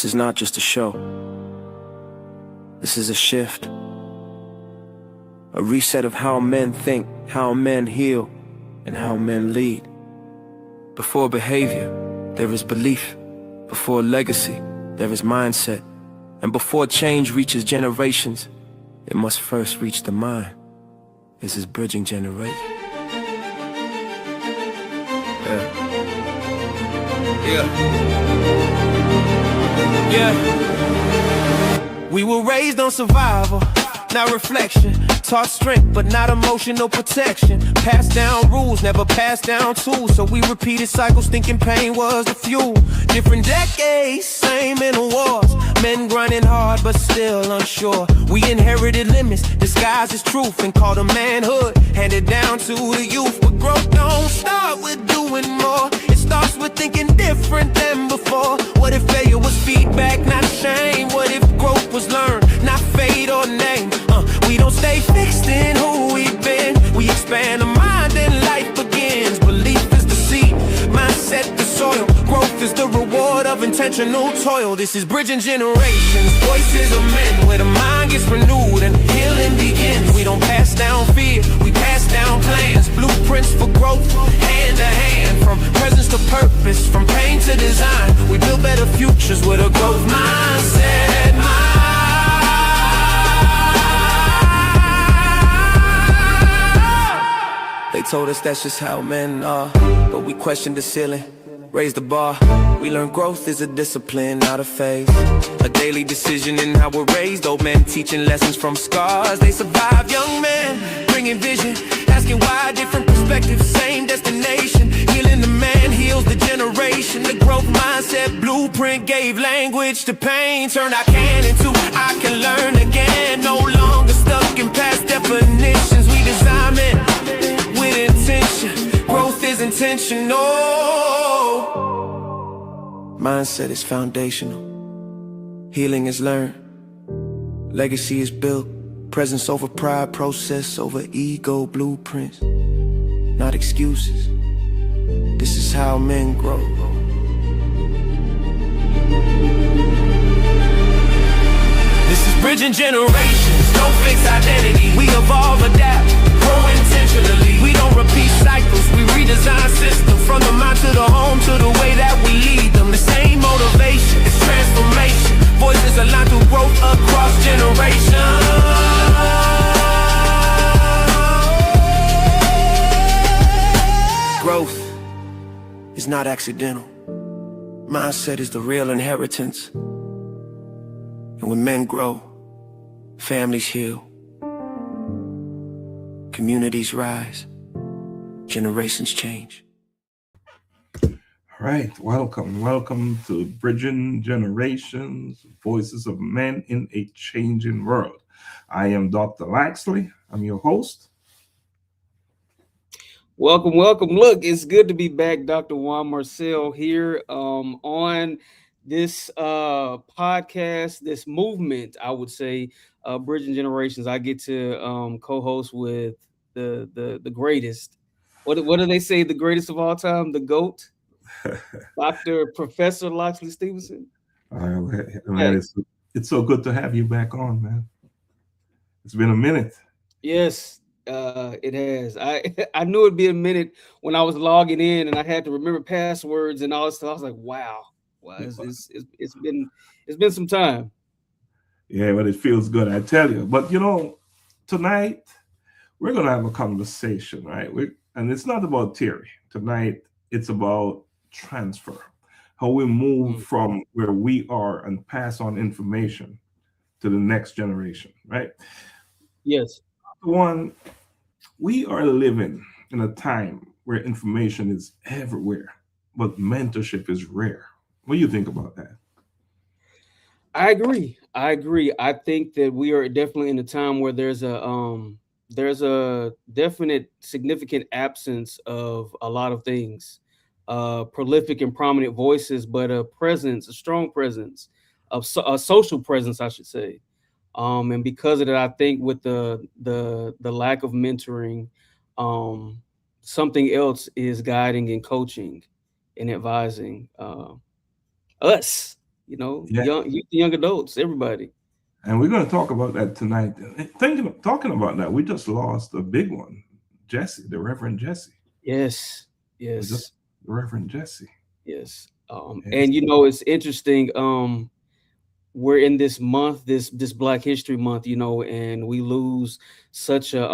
This is not just a show. This is a shift. A reset of how men think, how men heal, and how men lead. Before behavior, there is belief. Before legacy, there is mindset. And before change reaches generations, it must first reach the mind. This is bridging generations. We were raised on survival, not reflection. Taught strength, but not emotional protection. Passed down rules, never passed down tools. So we repeated cycles, thinking pain was the fuel. Different decades, same mental wars. Men grinding hard, but still unsure. We inherited limits, disguised as truth, and called them manhood. Handed down to the youth. But growth don't start with doing more. It starts with thinking different than before. What if failure was feedback, not shame? What if growth was learned, not fate or name? We don't stay fixed in who we've been. We expand the mind and life begins. Belief is the seed, mindset the soil. Growth is the reward of intentional toil. This is bridging generations, voices of men, where the mind gets renewed and healing begins. We don't pass down fear, we pass down plans. Blueprints for growth, hand to hand. From presence to purpose, from pain to design. We build better futures with a growth mindset. They told us that's just how men are, but we questioned the ceiling, raised the bar. We learned growth is a discipline, not a phase. A daily decision in how we're raised. Old men teaching lessons from scars. They survive, young men bringing vision, asking why different perspectives, same destination. Healing the man heals the generation. The growth mindset blueprint gave language to pain. Turned I can into I can learn again. No longer stuck in past definitions. We design men with intention. Growth is intentional. Mindset is foundational. Healing is learned. Legacy is built. Presence over pride, process over ego, blueprints, not excuses. This is how men grow. This is bridging generations, no fixed identity. We evolve, adapt, grow intentionally. We don't repeat cycles, we redesign systems. From the mind to the home, to the way that we lead them. The same motivation, it's transformation. Voices aligned through growth across generations. Growth is not accidental. Mindset is the real inheritance. And when men grow, families heal, communities rise, generations change. All right, welcome to Bridging Generations, Voices of Men in a Changing World. I am Dr. Laxley. I'm your host. Welcome. Look, it's good to be back. Dr. Juan Marcel here on this podcast, this movement, I would say, Bridging Generations. I get to co-host with the greatest. What do they say? The greatest of all time, the GOAT, Dr. Professor Loxley Stevenson. Man, it's so good to have you back on, man. It's been a minute. Yes. It has. I knew it'd be a minute when I was logging in and I had to remember passwords and all this stuff. I was like, wow, it's been some time. Yeah, but it feels good, I tell you. But tonight we're gonna have a conversation, right? And it's not about theory. Tonight it's about transfer, how we move from where we are and pass on information to the next generation, right? Yes. One, we are living in a time where information is everywhere, but mentorship is rare. What do you think about that? I agree. I think that we are definitely in a time where there's a definite significant absence of a lot of things, prolific and prominent voices, but a strong presence of a social presence, I should say. And because of that, I think with the lack of mentoring, something else is guiding and coaching and advising us Yeah. young adults, everybody. And we're going to talk about that tonight. Talking about that, we just lost a big one, Jesse, the Reverend Jesse. Yes, We just yes, the Reverend Jesse. yes. Yes. And it's interesting. We're in this month, this Black History Month, and we lose such a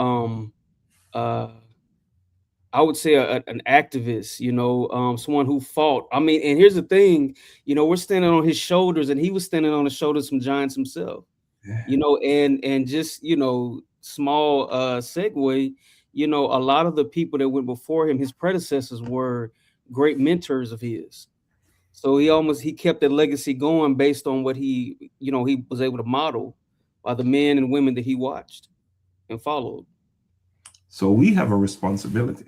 I would say an activist, someone who fought. I mean, and here's the thing, we're standing on his shoulders, and he was standing on the shoulders of some giants himself. Yeah. And just small segue, a lot of the people that went before him, his predecessors, were great mentors of his. So he kept that legacy going based on what he was able to model by the men and women that he watched and followed. So we have a responsibility.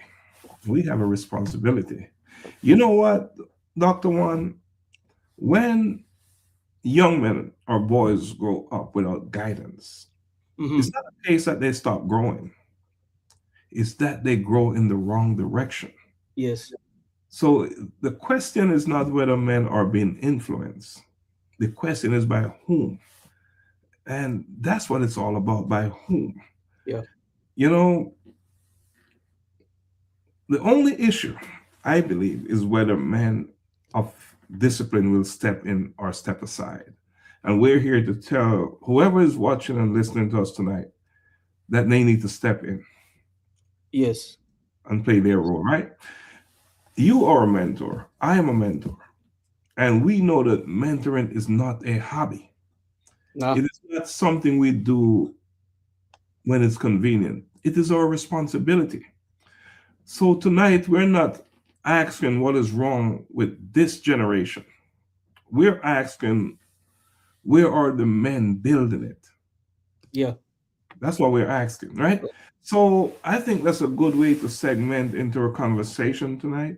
We have a responsibility. You know what, Dr. Juan? When young men or boys grow up without guidance, Hmm. it's not a case that they stop growing, it's that they grow in the wrong direction. Yes. So the question is not whether men are being influenced, the question is by whom. And that's what it's all about, by whom. Yeah. You know, the only issue, I believe, is whether men of discipline will step in or step aside. And we're here to tell whoever is watching and listening to us tonight that they need to step in Yes. and play their role, right? You are a mentor. I am a mentor. And we know that mentoring is not a hobby. Nah. It is not something we do when it's convenient. It is our responsibility. So tonight, we're not asking what is wrong with this generation. We're asking, where are the men building it? Yeah. That's what we're asking, right? So I think that's a good way to segment into a conversation tonight.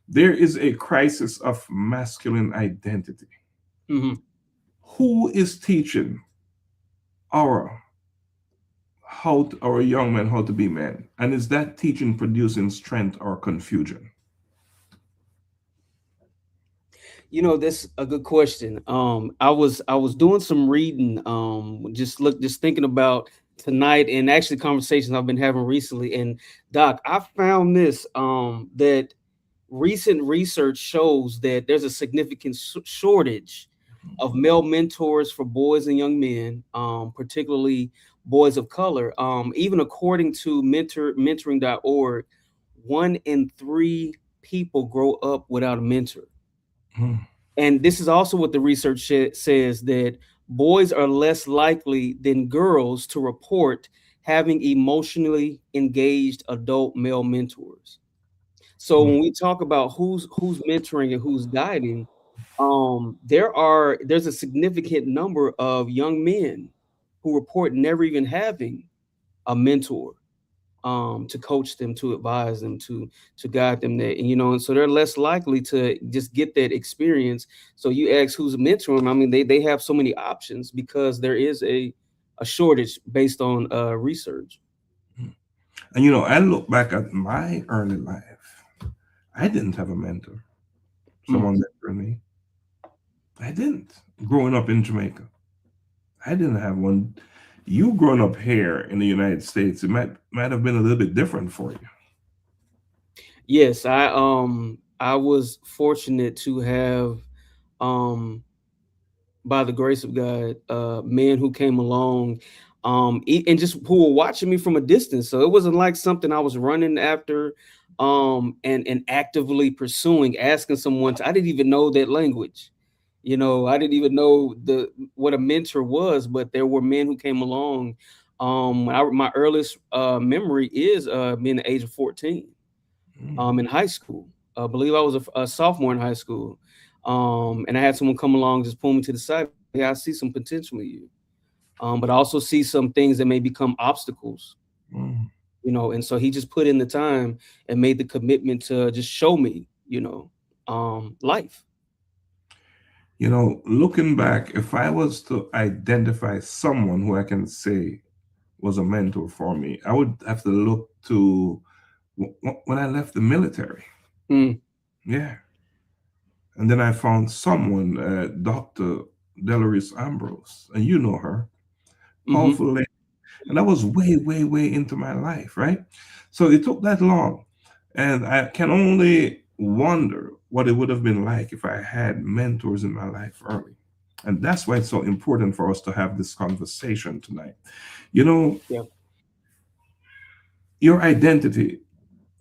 There is a crisis of masculine identity. Hmm. Who is teaching our our young men how to be men? And is that teaching producing strength or confusion? That's a good question. I was doing some reading, just thinking about tonight, and actually conversations I've been having recently. And Doc, I found this that recent research shows that there's a significant shortage of male mentors for boys and young men, particularly boys of color. Even according to mentoring.org, 1 in 3 people grow up without a mentor. Hmm. And this is also what the research says, that boys are less likely than girls to report having emotionally engaged adult male mentors. So Hmm. when we talk about who's mentoring and who's guiding, there's a significant number of young men who report never even having a mentor, to coach them, to advise them, to guide them there. And so they're less likely to just get that experience. So you ask who's mentoring. I mean, they have so many options because there is a shortage based on research. And I look back at my early life. I didn't have a mentor, Mm. someone mentoring me. I didn't. Growing up in Jamaica, I didn't have one. You growing up here in the United States, it might have been a little bit different for you. Yes, I was fortunate to have, um by the grace of God, men who came along, and just who were watching me from a distance. So it wasn't like something I was running after, and actively pursuing, asking someone to. I didn't even know that language. I didn't even know what a mentor was, but there were men who came along. My earliest memory is being the age of 14, Mm, in high school. I believe I was a sophomore in high school. And I had someone come along, just pull me to the side. Hey, I see some potential in you. But I also see some things that may become obstacles, mm. and so he just put in the time and made the commitment to just show me, life. Looking back, if I was to identify someone who I can say was a mentor for me, I would have to look to when I left the military. Mm. Yeah. And then I found someone, Dr. Delores Ambrose, and you know her, Mm-hmm. powerful lady. And that was way, way, way into my life, right? So it took that long. And I can only wonder what it would have been like if I had mentors in my life early. And that's why it's so important for us to have this conversation tonight. You know, Yeah. your identity,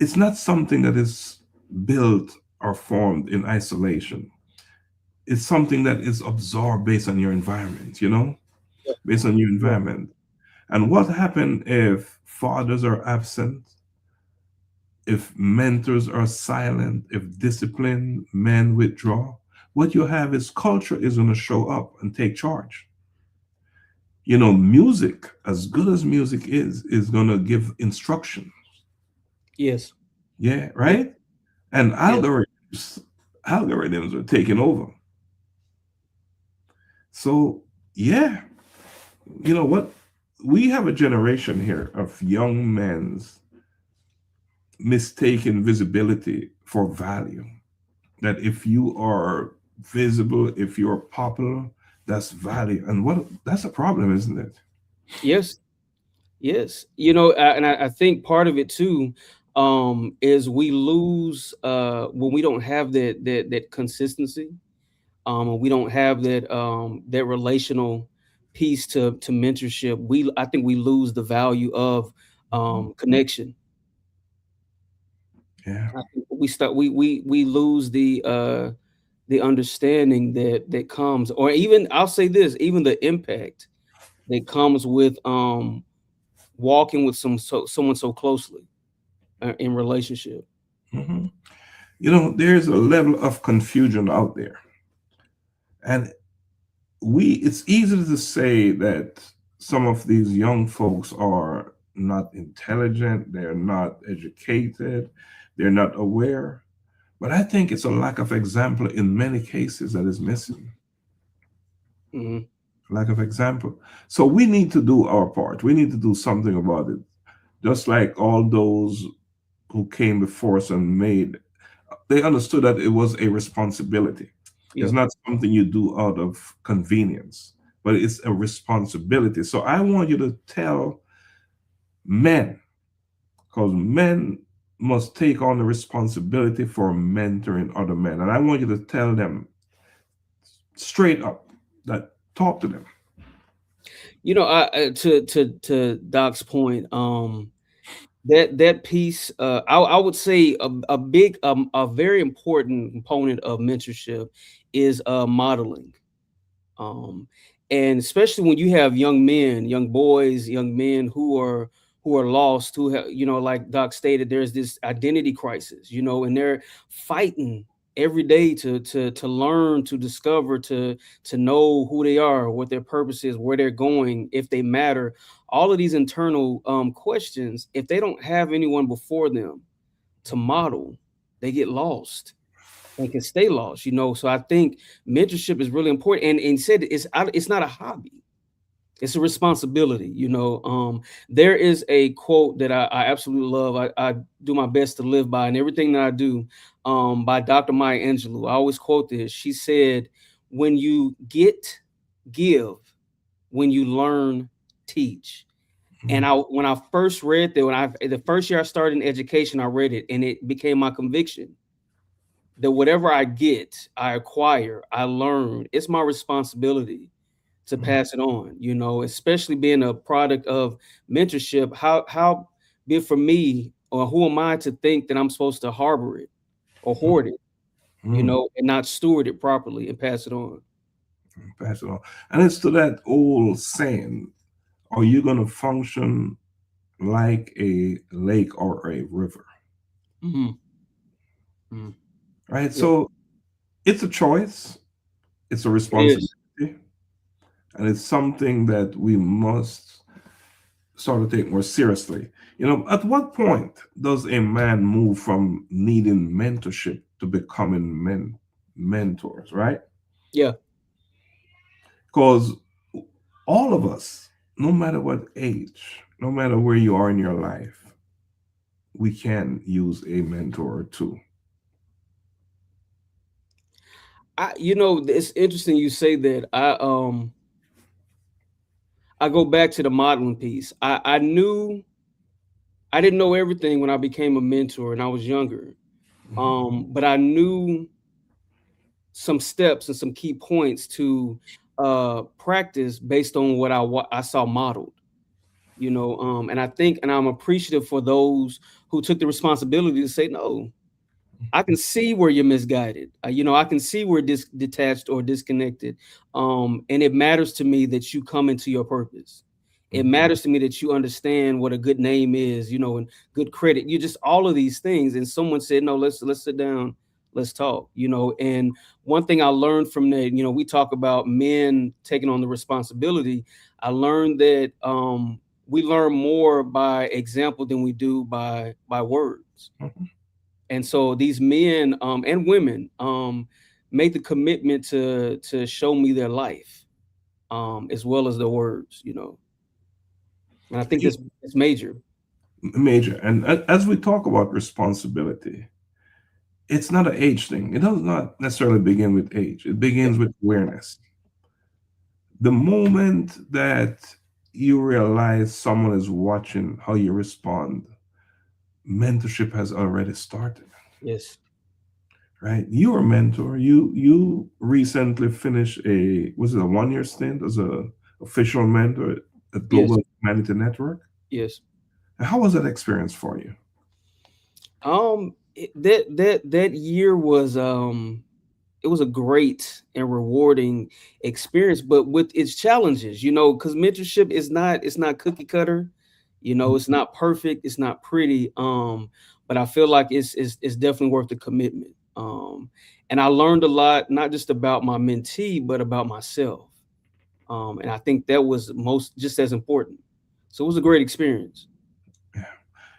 it's not something that is built or formed in isolation. It's something that is absorbed based on your environment, based on your Yeah. environment. And what happens if fathers are absent, if mentors are silent, if disciplined men withdraw? What you have is culture is going to show up and take charge. Music, as good as music is going to give instruction. Yes. Yeah, Yeah. right? And Yes. algorithms are taking over. So, yeah, you know what? We have a generation here of young men's mistaken visibility for value. That if you are visible, if you're popular, that's value. And that's a problem, isn't it? Yes. Yes. And I think part of it too, is we lose when we don't have that consistency. And we don't have that relational piece to mentorship. I think we lose the value of connection. Yeah. I think we lose the understanding that comes, or even I'll say this, even the impact that comes with walking with someone so closely in relationship. hmm there's a level of confusion out there. And it's easy to say that some of these young folks are not intelligent, they're not educated, they're not aware. But I think it's a lack of example in many cases that is missing. Hmm. Lack of example. So we need to do our part. We need to do something about it. Just like all those who came before us and they understood that it was a responsibility. It's Yeah. not something you do out of convenience, but it's a responsibility. So I want you to tell men, because men must take on the responsibility for mentoring other men. And I want you to tell them straight up that talk to them. To Doc's point, that piece, I would say a very important component of mentorship is modeling. um and especially when you have young men, young boys, young men who are lost, who have, like Doc stated, there's this identity crisis, and they're fighting every day to learn, to discover, to know who they are, what their purpose is, where they're going, if they matter. All of these internal questions, if they don't have anyone before them to model, they get lost and can stay lost. So I think mentorship is really important. And said it's not a hobby, it's a responsibility. There is a quote that I absolutely love. I do my best to live by, and everything that I do, by Dr. Maya Angelou. I always quote this. She said, when you give, when you learn, teach. And Mhm. when I first read that, the first year I started in education, I read it and it became my conviction that whatever I get, I acquire, I learn. It's my responsibility to pass it on, especially being a product of mentorship. How be it for me, or who am I to think that I'm supposed to harbor it or hoard it, Mhm. and not steward it properly and pass it on? Pass it on. And it's to that old saying, are you going to function like a lake or a river? Hmm. Hmm. Right? Yeah, So it's a choice, it's a it is. responsibility, and it's something that we must sort of take more seriously. At what point does a man move from needing mentorship to becoming mentors, right? Yeah. Because all of us, no matter what age, no matter where you are in your life, we can use a mentor or two. It's interesting you say that. I go back to the modeling piece. I knew I didn't know everything when I became a mentor and I was younger. Mhm. But I knew some steps and some key points to practice based on what I saw modeled. And I think, and I'm appreciative for those who took the responsibility to say no. I can see where you're misguided. I can see where detached or disconnected. And it matters to me that you come into your purpose. It Mhm. matters to me that you understand what a good name is, and good credit. You just all of these things. And someone said, no, let's sit down, let's talk. And one thing I learned from that, we talk about men taking on the responsibility. I learned that we learn more by example than we do by words. Mhm. And so these men and women make the commitment to show me their life as well as their words. And I think You- that's major. Major. And as we talk about responsibility, it's not an age thing. It does not necessarily begin with age. It Yeah. begins with awareness. The moment that you realize someone is watching how you respond, mentorship has already started. Yes. Right? You're a mentor. You recently finished a 1 year stint as a official mentor at Yes. Global Humanity Network. Yes. And how was that experience for you? That year was it was a great and rewarding experience, but with its challenges, because mentorship is not it's not cookie cutter, it's not perfect, it's not pretty. But I feel like it's definitely worth the commitment. And I learned a lot, not just about my mentee, but about myself. And I think that was most just as important. So it was a great experience.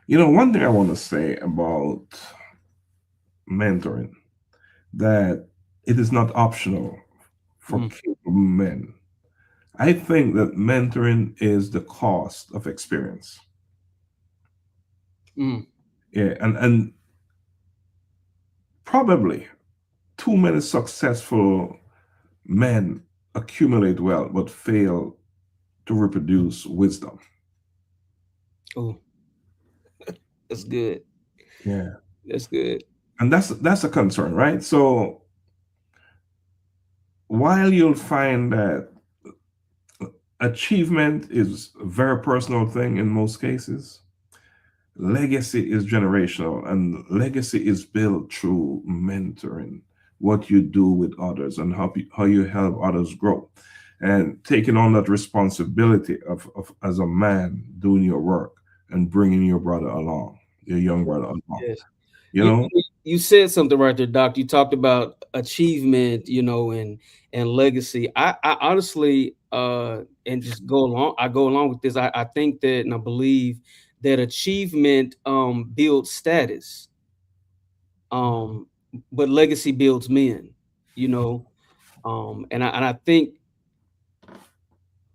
Yeah. One thing I want to say about mentoring, that it is not optional for Mm, capable men. I think that mentoring is the cost of experience. mm, Yeah, and probably too many successful men accumulate wealth but fail to reproduce wisdom. oh, that's good. Yeah. That's good. And that's a concern, right? So while you'll find that achievement is a very personal thing in most cases, legacy is generational, and legacy is built through mentoring, what you do with others and how you help others grow, and taking on that responsibility of as a man doing your work and bringing your brother along, your young brother along. Yes. You You know, you said something right there, Doc. You talked about achievement, and legacy. I honestly and just go along with this. I think that and I believe that achievement builds status. Um but legacy builds men, you know. And I think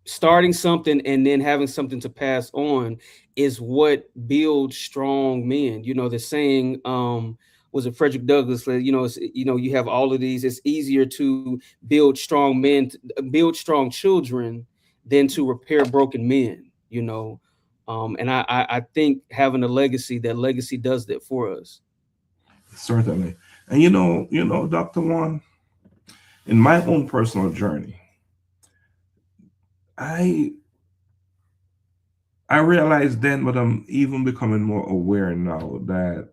starting something and then having something to pass on is what builds strong men. The saying was it Frederick Douglass said, you have all of these. It's easier to build strong men, build strong children than to repair broken men. And I think having a legacy, that legacy does that for us. certainly. And Dr. Juan, in my own personal journey, I I realized then, but I'm even becoming more aware now that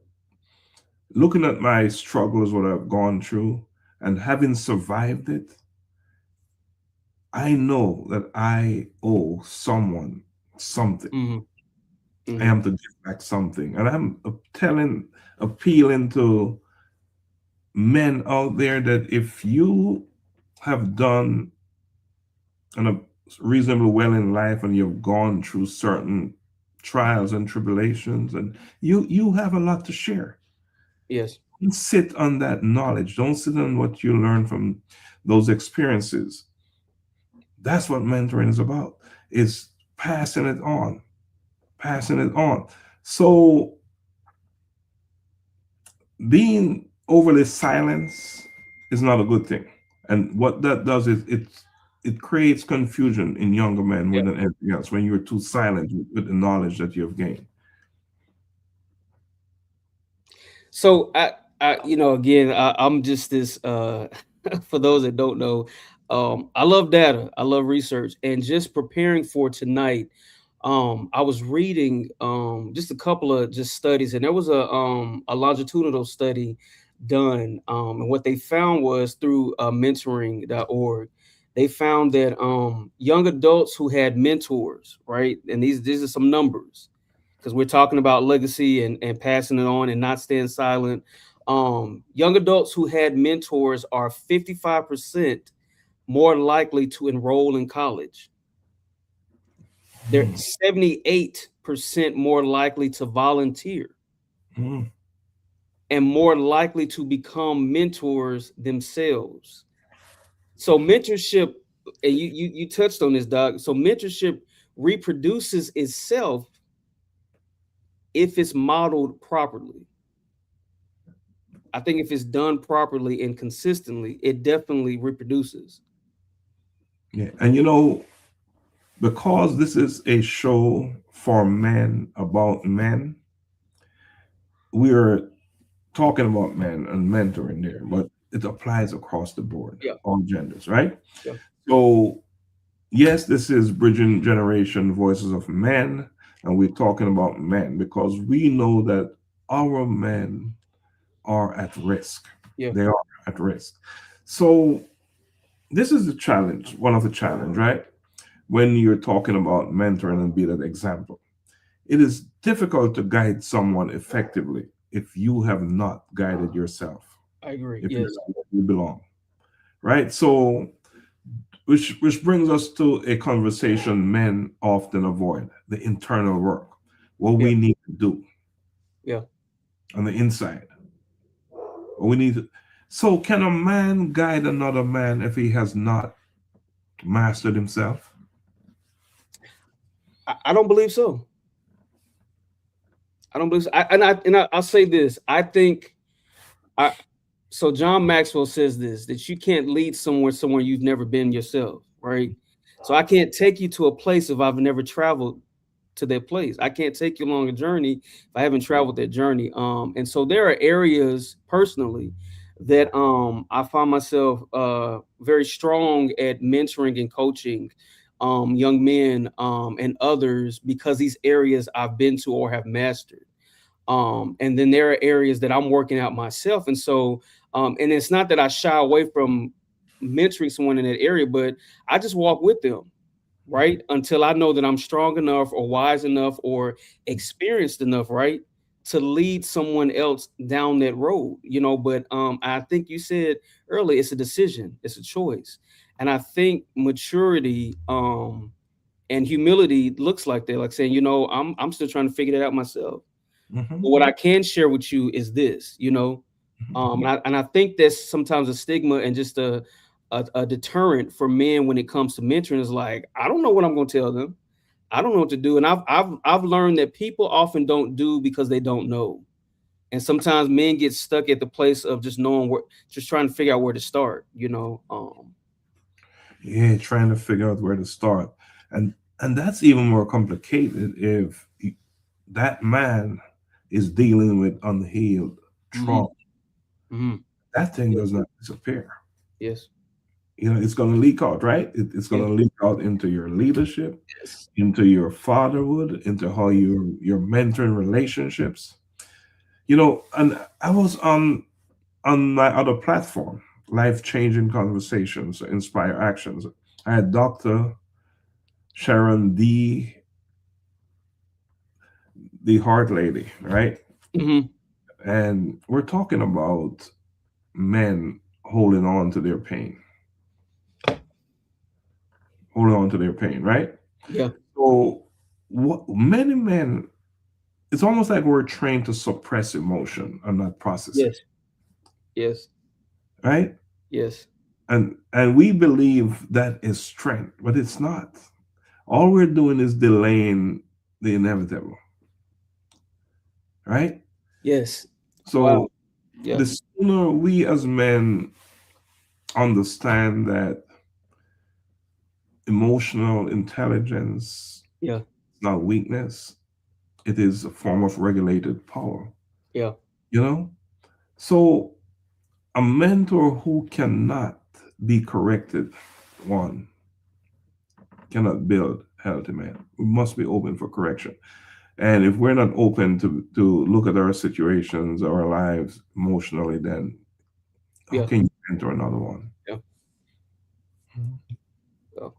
looking at my struggles, what I've gone through, and having survived it, I know that I owe someone something. Hmm. I Hmm. am to give back something. And I'm appealing to men out there that if you have done a reasonably well in life and you've gone through certain trials and tribulations, and you have a lot to share. Yes. Don't sit on that knowledge. Don't sit on what you learn from those experiences. That's what mentoring is about. Is passing it on, passing it on. So being overly silenced is not a good thing. And what that does is it creates confusion in younger men more Yeah. than anything else when you're too silent with the knowledge that you have gained. So again, I'm just this. For those that don't know, I love data. I love research, and just preparing for tonight. I was reading just a couple of just studies, and there was a longitudinal study done, and what they found was through mentoring.org. They found that young adults who had mentors, right, and these are some numbers because we're talking about legacy and passing it on and not staying silent. Young adults who had mentors are 55% more likely to enroll in college. They're Mm, 78% more likely to volunteer mm, and more likely to become mentors themselves. So mentorship, and you touched on this, Doc. So mentorship reproduces itself if it's modeled properly. I think if it's done properly and consistently, it definitely reproduces. yeah. And because this is a show for men about men, we are talking about men and mentoring there, but it applies across the board, Yeah, all genders, right? yeah, So yes, this is Bridging Generation Voices of Men, and we're talking about men because we know that our men are at risk. yeah, They are at risk. So this is the challenge, one of the challenge, right? When you're talking about mentoring and be that example, it is difficult to guide someone effectively if you have not guided yourself, I agree. if you're Yes, not where you belong, right? So which brings us to a conversation men often avoid: the internal work, what yeah, we need to do yeah. on the inside. What we need to, so can a man guide another man if he has not mastered himself? I don't believe so. I don't believe so. I'll say this. I think I so John Maxwell says this that you can't lead somewhere you've never been yourself, right? So I can't take you to a place if I've never traveled to that place. I can't take you along a journey if I haven't traveled that journey. And so there are areas personally that I find myself very strong at mentoring and coaching young men and others because these areas I've been to or have mastered. And then there are areas that I'm working out myself. And so, and it's not that I shy away from mentoring someone in that area, but I just walk with them, right? Until I know that I'm strong enough or wise enough or experienced enough, right? To lead someone else down that road, But I think you said earlier, it's a decision, it's a choice. And I think maturity and humility looks like that, like saying, I'm still trying to figure that out myself. Hmm. But what I can share with you is this. And I think that's sometimes a stigma and just a deterrent for men when it comes to mentoring is like, I don't know what I'm going to tell them. I don't know what to do. And I've learned that people often don't do because they don't know. And sometimes men get stuck at the place of just knowing where, just trying to figure out where to start. Yeah, trying to figure out where to start, and that's even more complicated if that man is dealing with unhealed Hmm. trauma. Hmm. That thing Yeah. does not disappear. Yes. It's going to leak out, right? It's going Yeah. to leak out into your leadership, Yes. into your fatherhood, into how you're mentoring relationships. And I was on my other platform, Life Changing Conversations, Inspire Actions. I had Dr. Sharon the Heart Lady, right? Hmm. And we're talking about men holding on to their pain, holding on to their pain, right? Yeah. So what many men, it's almost like we're trained to suppress emotion and not process it, Yes. Yes. right? Yes. And we believe that is strength, but it's not. All we're doing is delaying the inevitable, right? Yes. Wow. So Yeah. the sooner we as men understand that emotional intelligence Yeah. is not weakness, it is a form of regulated power, Yeah. you know? So, a mentor who cannot be corrected, one, cannot build healthy men. We must be open for correction. And if we're not open to look at our situations, our lives emotionally, then how Yeah. can you mentor another one? Yeah. Yeah.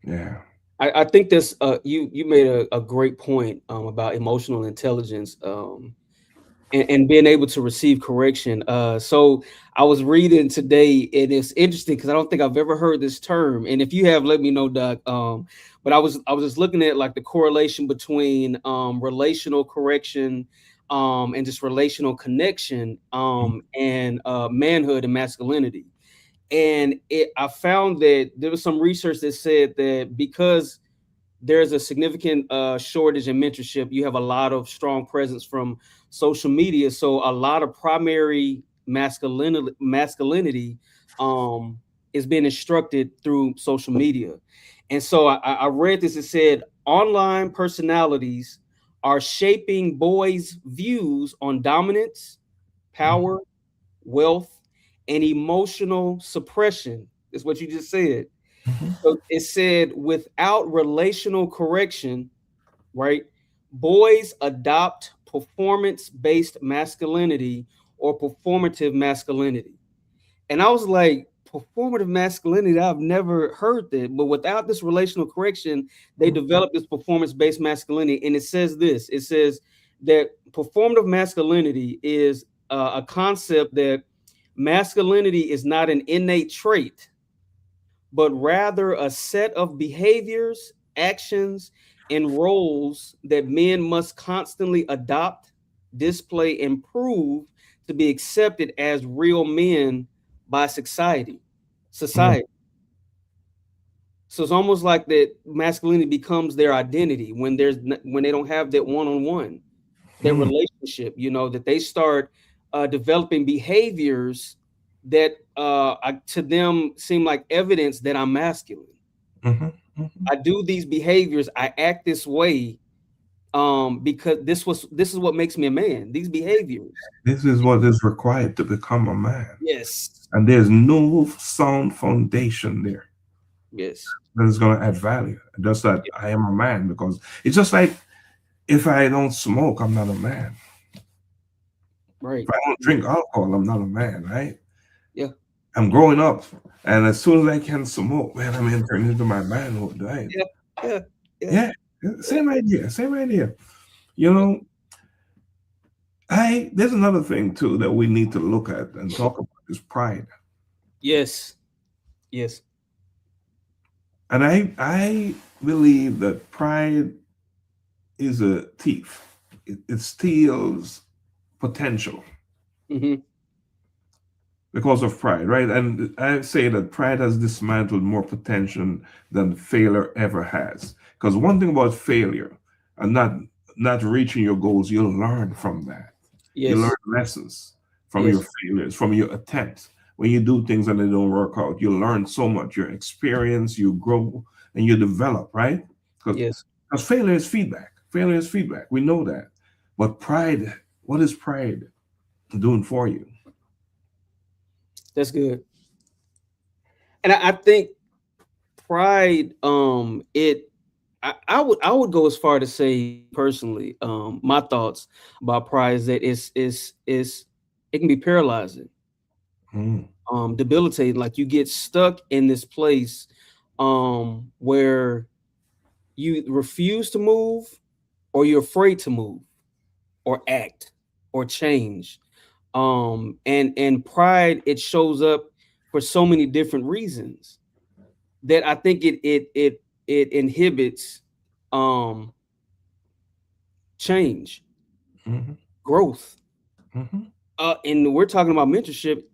Yeah. I think this you made a great point about emotional intelligence and being able to receive correction. So I was reading today, and it's interesting because I don't think I've ever heard this term. And if you have, let me know, Doc. But I was just looking at like the correlation between relational correction and just relational connection and manhood and masculinity. And I found that there was some research that said that because there's a significant shortage in mentorship. You have a lot of strong presence from social media, so a lot of primary masculinity um, is being instructed through social media. And so I read this. It said online personalities are shaping boys' views on dominance, power, wealth, and emotional suppression. Is what you just said. Mhm. So it said without relational correction, right? Boys adopt performance based masculinity or performative masculinity. And I was like, performative masculinity, I've never heard that. But without this relational correction, they develop this performance based masculinity. And it says this it says that performative masculinity is a concept that masculinity is not an innate trait but rather a set of behaviors, actions, and roles that men must constantly adopt, display, and prove to be accepted as real men by society. Mhm. Society. So it's almost like that masculinity becomes their identity when when they don't have that one-on-one, their Mhm. relationship. That they start developing behaviors that to them seem like evidence that I'm masculine. Mhm. Mhm. I do these behaviors, I act this way because this is what makes me a man. These behaviors. This is what is required to become a man. Yes. And there's no sound foundation there Yes. that is going to add value. Just that I am a man, because it's just like if I don't smoke, I'm not a man. Right. If I don't drink alcohol, I'm not a man, right? Yeah. I'm growing up, and as soon as I can smoke, man, I'm entering into my manhood, right? Yeah. Yeah. Yeah. Yeah, same idea, same idea. You know, I there's another thing too that we need to look at and talk about is pride. Yes. Yes. And I believe that pride is a thief. It steals potential Hmm. because of pride, right? And I say that pride has dismantled more potential than failure ever has. Because one thing about failure and not reaching your goals, you'll learn from that. You learn Yes. lessons from your Yes. failures, from your attempts. When you do things and they don't work out, you learn so much. You experience, you grow, and you develop, right? Because Yes. failure is feedback. Failure is feedback. We know that. But pride, what is pride doing for you? That's good. And I think pride, I would go as far to say personally, my thoughts about pride is that it's it can be paralyzing, Mm, debilitating. Like you get stuck in this place where you refuse to move or you're afraid to move or act or change. And pride, it shows up for so many different reasons that I think it inhibits um change, mhm, growth. mhm, And we're talking about mentorship,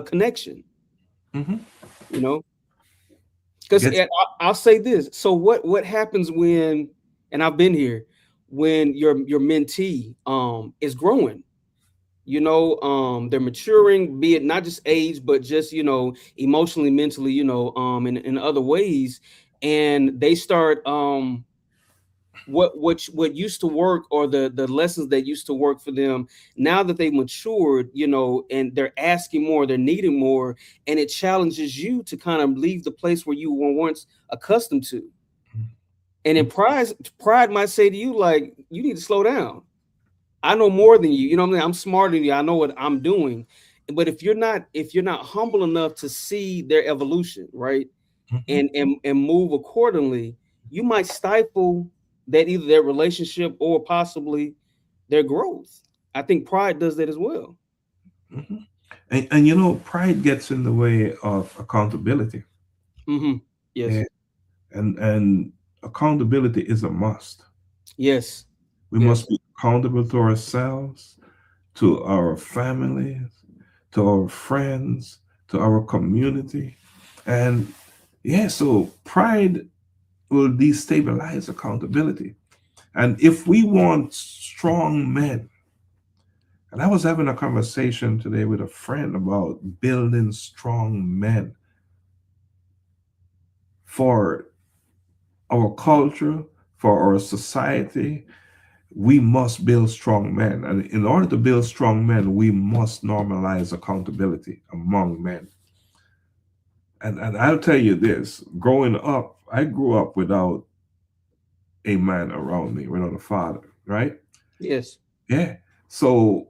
connection, mhm. you know. Because Gets I'll say this. So what happens when, and I've been here, when your mentee is growing? They're maturing, be it not just age, but just emotionally, mentally, in other ways, and they start what used to work, or the lessons that used to work for them, now that they matured, and they're asking more, they're needing more, and it challenges you to kind of leave the place where you were once accustomed to. And then pride might say to you, like, you need to slow down. I know more than you. You know what I mean? I'm smarter than you. I know what I'm doing. But if you're not humble enough to see their evolution, right, Mhm. and move accordingly, you might stifle that, either their relationship or possibly their growth. I think pride does that as well. Mhm. And pride gets in the way of accountability. Hmm. Yes. Yeah. And accountability is a must. Yes. We Yes. must be accountable to ourselves, to our families, to our friends, to our community. And yeah, so pride will destabilize accountability. And if we want strong men, and I was having a conversation today with a friend about building strong men for our culture, for our society. We must build strong men. And in order to build strong men, we must normalize accountability among men. And I'll tell you this, growing up, I grew up without a man around me, without a father, right? Yes. Yeah. So,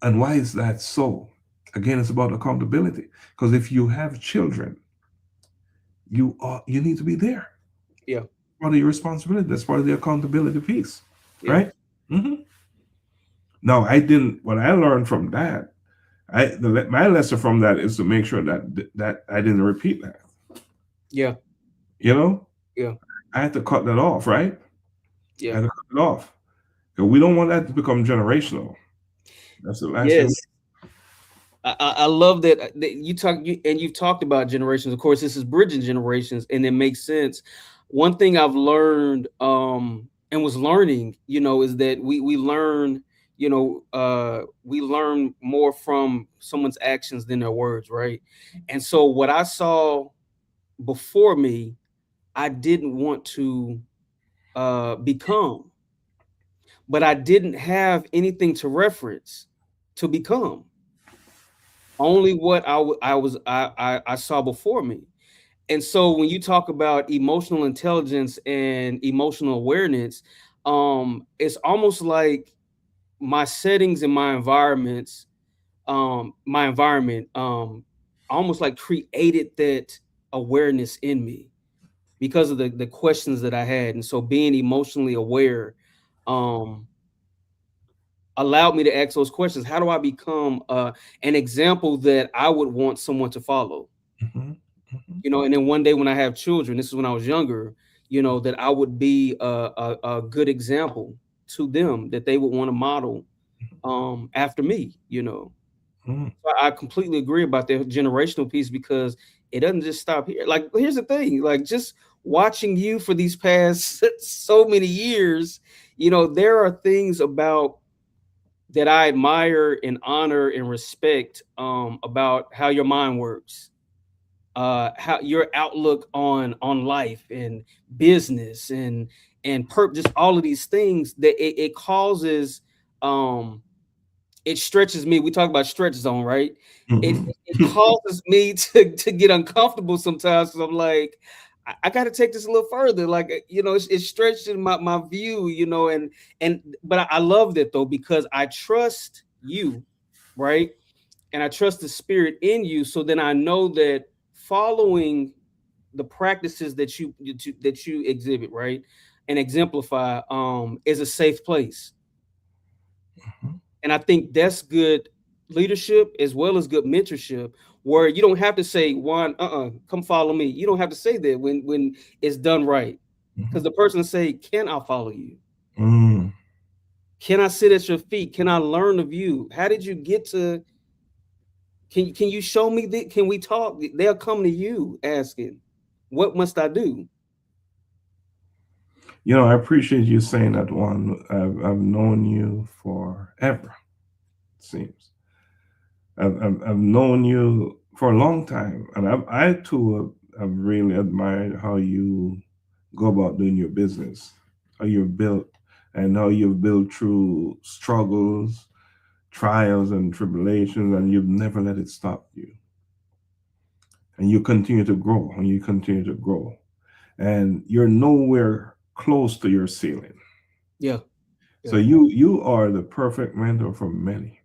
and why is that so? Again, it's about accountability. Because if you have children, you need to be there. Yeah. Part of your responsibility. That's part of the accountability piece, Yeah. right? Hmm. Now, I didn't. What I learned from that, my lesson from that is to make sure that I didn't repeat that. Yeah. You know, Yeah. I had to cut that off, right? I Yeah. had to cut it off. 'Cause we don't want that to become generational. That's the last thing. Yes. I love that and you've talked about generations. Of course, this is bridging generations, and it makes sense. One thing I've learned, and was learning, is that we learn more from someone's actions than their words, right? And so what I saw before me, I didn't want to become, but I didn't have anything to reference to become, only what I saw before me. And so when you talk about emotional intelligence and emotional awareness, it's almost like my settings and my environment, almost like created that awareness in me because of the questions that I had. And so being emotionally aware, um, allowed me to ask those questions. How do I become an example that I would want someone to follow? Hmm. Hmm. And then one day when I have children, this is when I was younger, that I would be a good example to them, that they would want to model after me. Hmm. So I completely agree about the generational piece, because it doesn't just stop here. Like, here's the thing, like, just watching you for these past so many years, there are things about that I admire and honor and respect, about how your mind works, how your outlook on life and business and just all of these things, that it causes, um it stretches me. We talk about stretch zone, right? it Hmm. it causes me to get uncomfortable sometimes, because I'm like, I got to take this a little further, like, it's stretching my view, and but I love that, though, because I trust you, right? And I trust the spirit in you. So then I know that following the practices that you exhibit, right, and exemplify, is a safe place. And I think that's good leadership as well as good mentorship, where you don't have to say, Juan, come follow me. You don't have to say that when it's done right, because Hmm. the person say, can I follow you? Hmm. Can I sit at your feet? Can I learn of you? How did you get to? Can you show me that? Can we talk? They'll come to you asking, what must I do? I appreciate you saying that one. I've known you forever. seems. I've known you for a long time, and I too have really admired how you go about doing your business, how you're built, and how you've built through struggles, trials, and tribulations, and you've never let it stop you. And you continue to grow, and you continue to grow, and you're nowhere close to your ceiling. Yeah. So Yeah. you are the perfect mentor for many.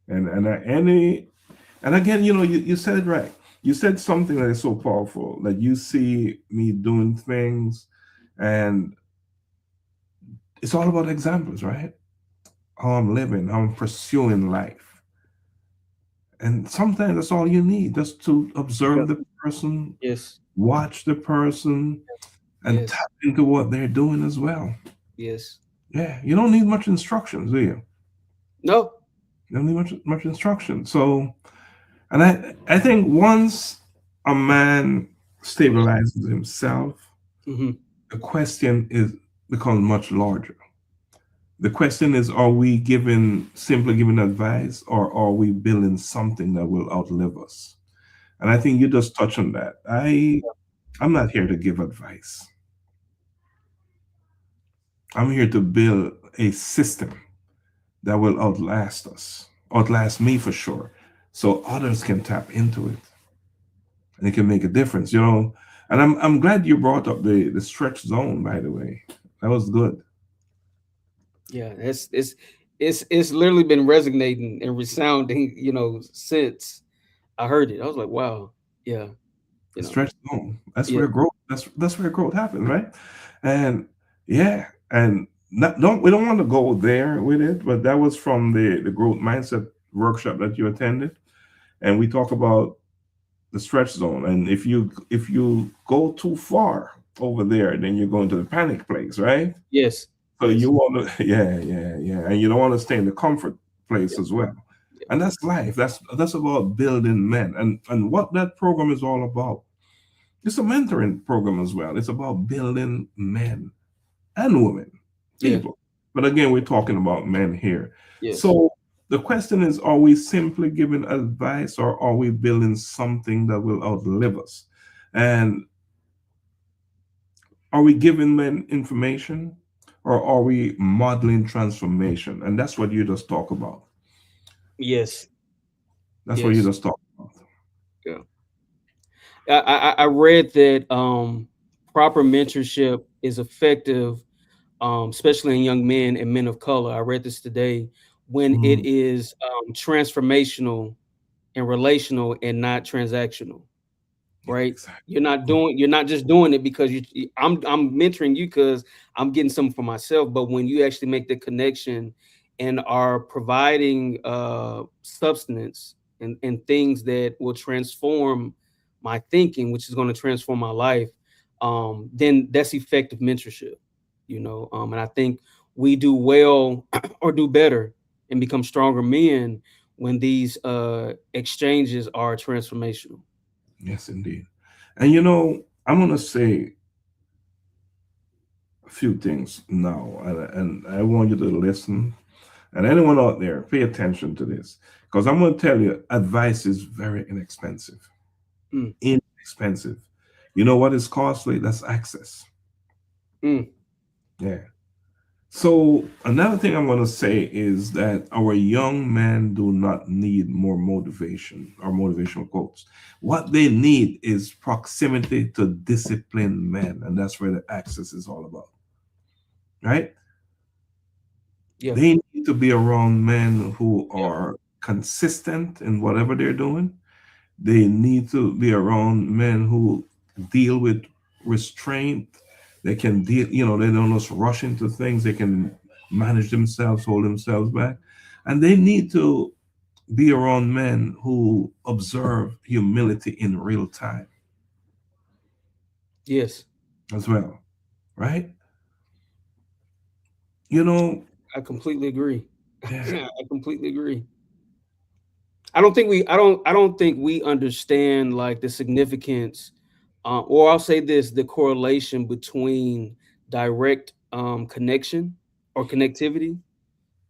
And and again, you said it right. You said something that is so powerful that you see me doing things, and it's all about examples, right? How I'm living, how I'm pursuing life. And sometimes that's all you need, just to Yeah. observe the person, Yes. watch the person, and Yes. tap into what they're doing as well. Yes. Yeah, you don't need much instructions, do you? No. You don't need much instruction. So, and I think once a man stabilizes himself, Hmm. the question is becomes much larger. The question is, are we simply giving advice, or are we building something that will outlive us? And I think you just touched on that. I'm not here to give advice. I'm here to build a system that will outlast us, outlast me for sure, so others can tap into it and it can make a difference. And I'm glad you brought up the stretch zone. By the way, that was good. Yeah. It's literally been resonating and resounding, since I heard it. I was like, wow. Yeah. You The know. stretch zone. That's Yeah. where growth. That's where growth happens, right? And yeah, and not, don't we don't want to go there with it, but that was from the growth mindset workshop that you attended, and we talk about the stretch zone. And if you go too far over there, then you're going to the panic place, right? Yes. So Yes. you want to, yeah, and you don't want to stay in the comfort place Yeah. as well. Yeah. And that's life. That's about building men, and what that program is all about. It's a mentoring program as well. It's about building men and women, Yeah. people. But again, we're talking about men here. Yes. So the question is, are we simply giving advice, or are we building something that will outlive us? And are we giving men information, or are we modeling transformation? And that's what you just talk about. Yes. That's what you Yes. just talk about. Yeah. I read that proper mentorship is effective, especially in young men and men of color. I read this today, when it Mm, is transformational and relational and not transactional. Right? exactly. You're not just doing it because I'm mentoring you because I'm getting something for myself, but when you actually make the connection and are providing substance and things that will transform my thinking, which is going to transform my life, then that's effective mentorship. And I think we do well or do better and become stronger men when these exchanges are transformational. Yes, indeed. And I'm going to say a few things now, and I want you to listen. And anyone out there, pay attention to this, because I'm going to tell you, advice is very inexpensive. Mm, Inexpensive. You know what is costly? That's access. mm. Yeah. So another thing I'm going to say is that our young men do not need more motivation or motivational quotes. What they need is proximity to disciplined men, and that's where the access is all about, right? Yeah. They need to be around men who Yeah. are consistent in whatever they're doing. They need to be around men who deal with restraint. They can deal, they don't just rush into things. They can manage themselves, hold themselves back. And they need to be around men who observe humility in real time Yes. as well, right? You know, I completely agree. yeah, I completely agree. I don't think we understand like the significance, or I'll say this, the correlation between direct connection or connectivity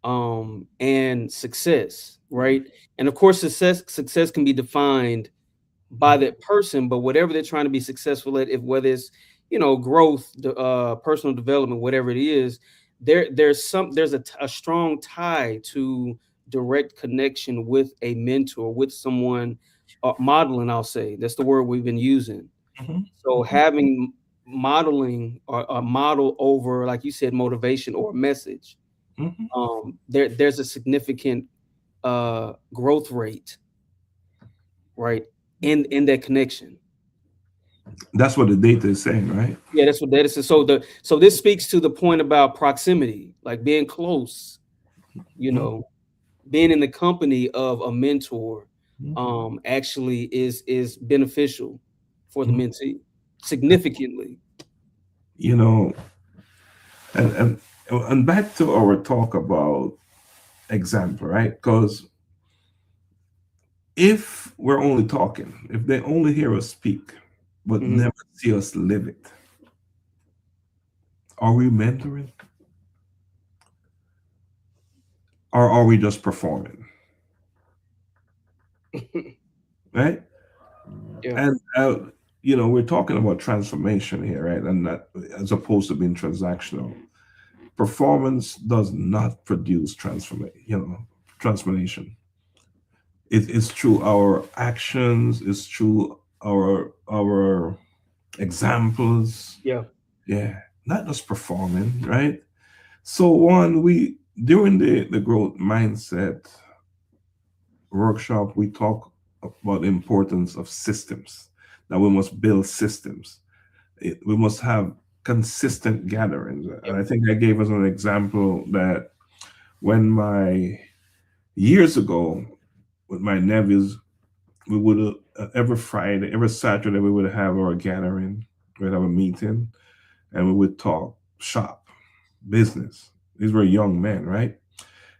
and success, right? And of course, success can be defined by that person, but whatever they're trying to be successful at, if whether it's growth, personal development, whatever it is, there's a strong tie to direct connection with a mentor, with someone, modeling. I'll say that's the word we've been using. Mhm. So having modeling or a model over, like you said, motivation or message, Mhm. there's a significant growth rate, right, in that connection. That's what the data is saying, right? Yeah, that's what that is. So this speaks to the point about proximity, like being close, you Mhm. know, being in the company of a mentor, Mhm. actually is beneficial for the Mhm. mentee significantly. You know, and back to our talk about example, right? Because if we're only talking, if they only hear us speak, but Mhm. never see us live it, are we mentoring or are we just performing, right? Yeah, And we're talking about transformation here, right? And that, as opposed to being transactional, performance does not produce transformation. It's through our actions, it's through our examples, yeah, yeah, not just performing, right? So one, we during the growth mindset workshop, we talk about the importance of systems, that we must build systems. We must have consistent gatherings. yeah. And I think I gave us an example that when my years ago with my nephews, we would every Friday, every Saturday, we would have our gathering, we'd have a meeting, and we would talk shop, business. These were young men, right?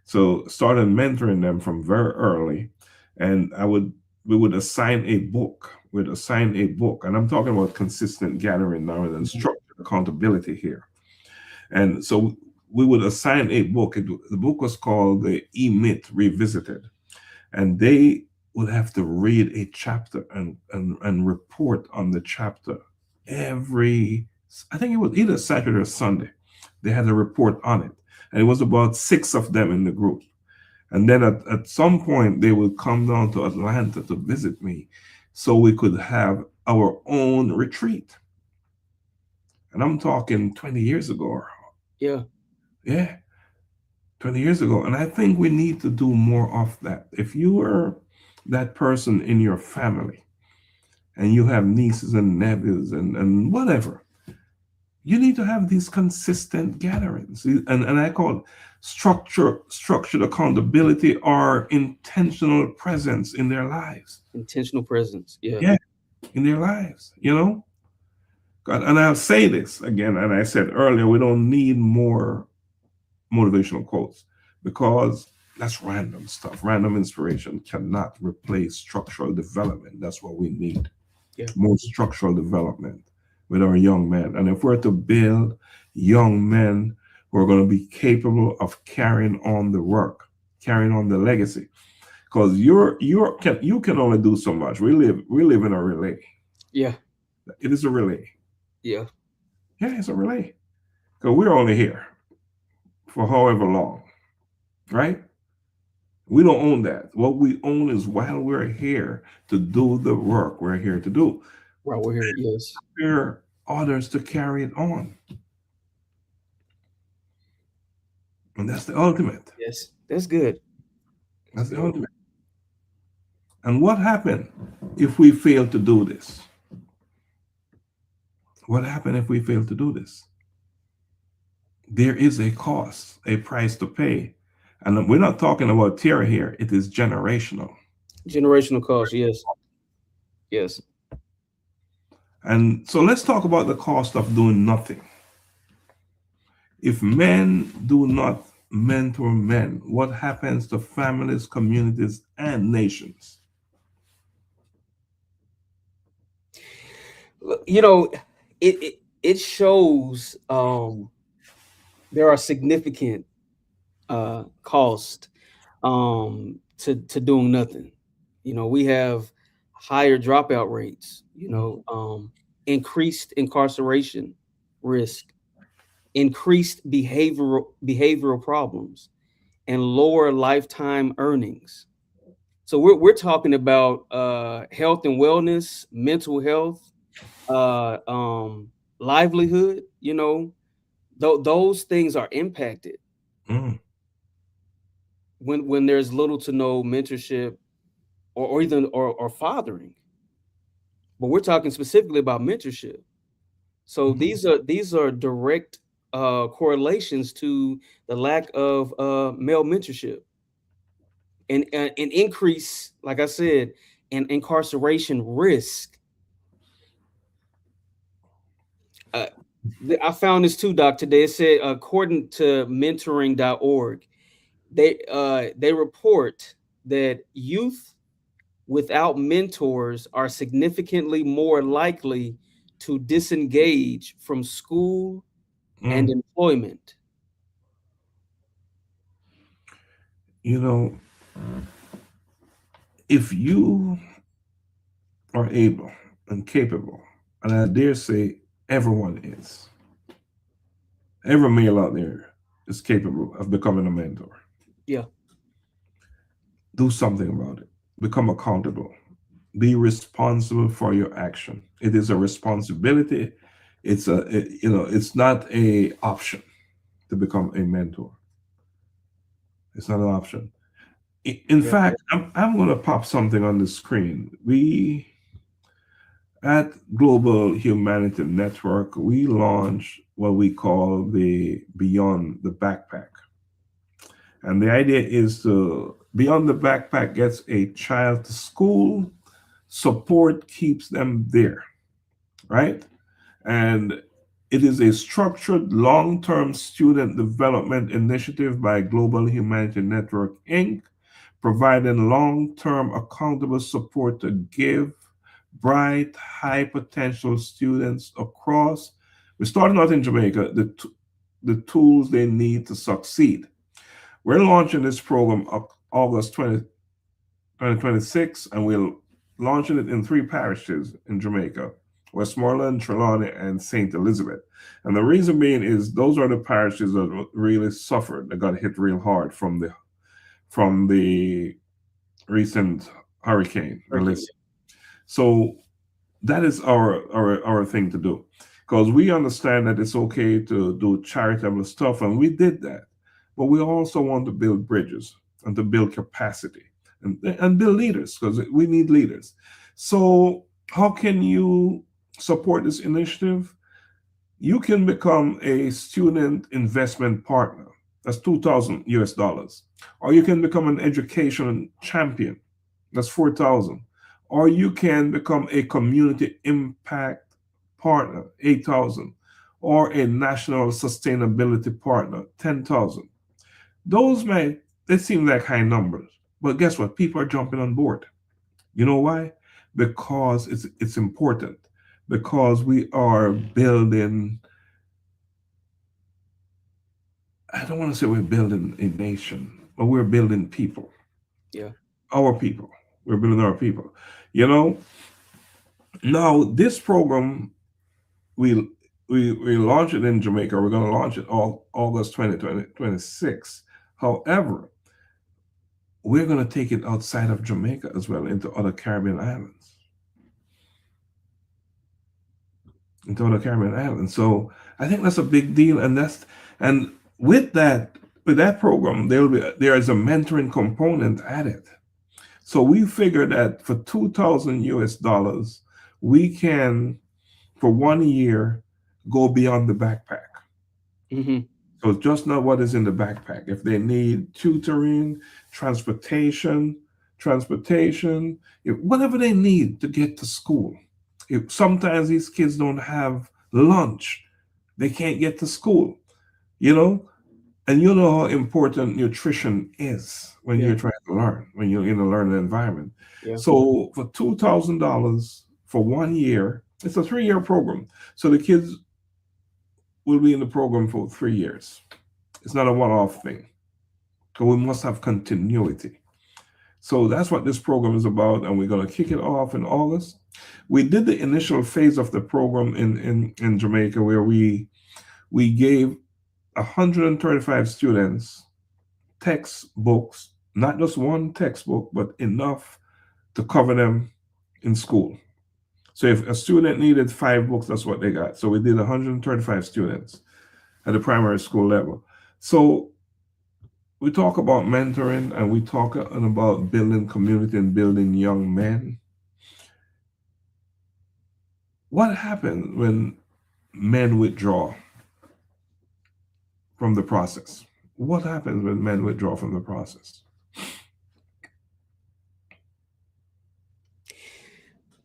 So started mentoring them from very early, and we would assign a book. We'd assign a book, and I'm talking about consistent gathering now and Mhm. structured accountability here. And so we would assign a book. The book was called the E-Myth Revisited, and they would have to read a chapter and report on the chapter every. I think it was either Saturday or Sunday. They had a report on it, and it was about six of them in the group. And then at some point, they would come down to Atlanta to visit me so we could have our own retreat. And I'm talking 20 years ago. Yeah. Yeah, 20 years ago. And I think we need to do more of that. If you are that person in your family and you have nieces and nephews and whatever, you need to have these consistent gatherings. And I call it structured accountability or intentional presence in their lives. Intentional presence. Yeah. Yeah, in their lives, And I'll say this again, and I said earlier, we don't need more motivational quotes because that's random stuff. Random inspiration cannot replace structural development. That's what we need. Yeah. More structural development with our young men. And if we're to build young men who are going to be capable of carrying on the work, carrying on the legacy, because you can only do so much. We live in a relay. Yeah. It is a relay. Yeah. Yeah, it's a relay. Because we're only here for however long, right? We don't own that. What we own is while we're here to do the work we're here to do. Right. We're here. Yes. We're others to carry it on. And that's the ultimate. Yes. That's good. That's That's the good. ultimate. And what happened if we fail to do this? What happened if we fail to do this? There is a cost, a price to pay. And we're not talking about theory here, it is generational. Generational cost. Yes. Yes. And so let's talk about the cost of doing nothing. If men do not mentor men, what happens to families, communities, and nations? You know, it shows there are significant cost to doing nothing. We have higher dropout rates, increased incarceration risk, increased behavioral problems, and lower lifetime earnings. So we're talking about health and wellness, mental health, livelihood. Those things are impacted Mm. when there's little to no mentorship or even or fathering. But we're talking specifically about mentorship. So Mhm. these are direct correlations to the lack of male mentorship and an increase, like I said, in incarceration risk. Uh, I found this too, Doc, today. It said, according to mentoring.org, they report that youth without mentors are significantly more likely to disengage from school and Mm. employment. You know, if you are able and capable, and I dare say everyone is, every male out there is capable of becoming a mentor. Yeah, Do something about it. Become accountable. Be responsible for your action. It is a responsibility. It's not a option to become a mentor. It's not an option. In yeah, fact, I'm going to pop something on the screen. We at Global Humanity Network, we launched what we call the Beyond the Backpack. And the idea is to Beyond the Backpack gets a child to school, support keeps them there, right? And it is a structured long term student development initiative by Global Humanity Network, Inc., providing long term accountable support to give bright, high potential students across. We're starting out in Jamaica, the tools they need to succeed. We're launching this program August 2026, and we're launching it in three parishes in Jamaica: Westmoreland, Trelawney, and St. Elizabeth. And the reason being is those are the parishes that really suffered, that got hit real hard from the recent hurricane, hurricane. Melissa. So that is our thing to do, because we understand that it's okay to do charitable stuff, and we did that, but we also want to build bridges and to build capacity and build leaders, because we need leaders. So how can you support this initiative? You can become a student investment partner. That's 2,000 US dollars. Or you can become an education champion. That's 4,000. Or you can become a community impact partner, 8,000. Or a national sustainability partner, 10,000. Those may, they seem like high numbers. But guess what? People are jumping on board. You know why? Because it's important. Because we are building, I don't want to say we're building a nation, but we're building people. Yeah, Our people. We're building our people. You know, now this program, we we launched it in Jamaica. We're going to launch it all August 2026. However, we're going to take it outside of Jamaica as well, into other Caribbean islands. Into other Caribbean islands. So I think that's a big deal, and with that program, there is a mentoring component added. So we figured that for 2,000 US dollars, we can, for 1 year, go beyond the backpack. hmm, So it's just not what is in the backpack. If they need tutoring, transportation, whatever they need to get to school. If sometimes these kids don't have lunch, they can't get to school, you know? And you know how important nutrition is when yeah, you're trying to learn, when you're in a learning environment. yeah, So for $2,000 for 1 year, it's a 3 year program. So the kids will be in the program for 3 years. It's not a one off thing. So we must have continuity. So that's what this program is about, and we're going to kick it off in August. We did the initial phase of the program in Jamaica, where we gave 135 students textbooks, not just one textbook, but enough to cover them in school. So if a student needed 5 books, that's what they got. So we did 135 students at the primary school level. So we talk about mentoring, and we talk about building community and building young men. What happens when men withdraw from the process? What happens when men withdraw from the process?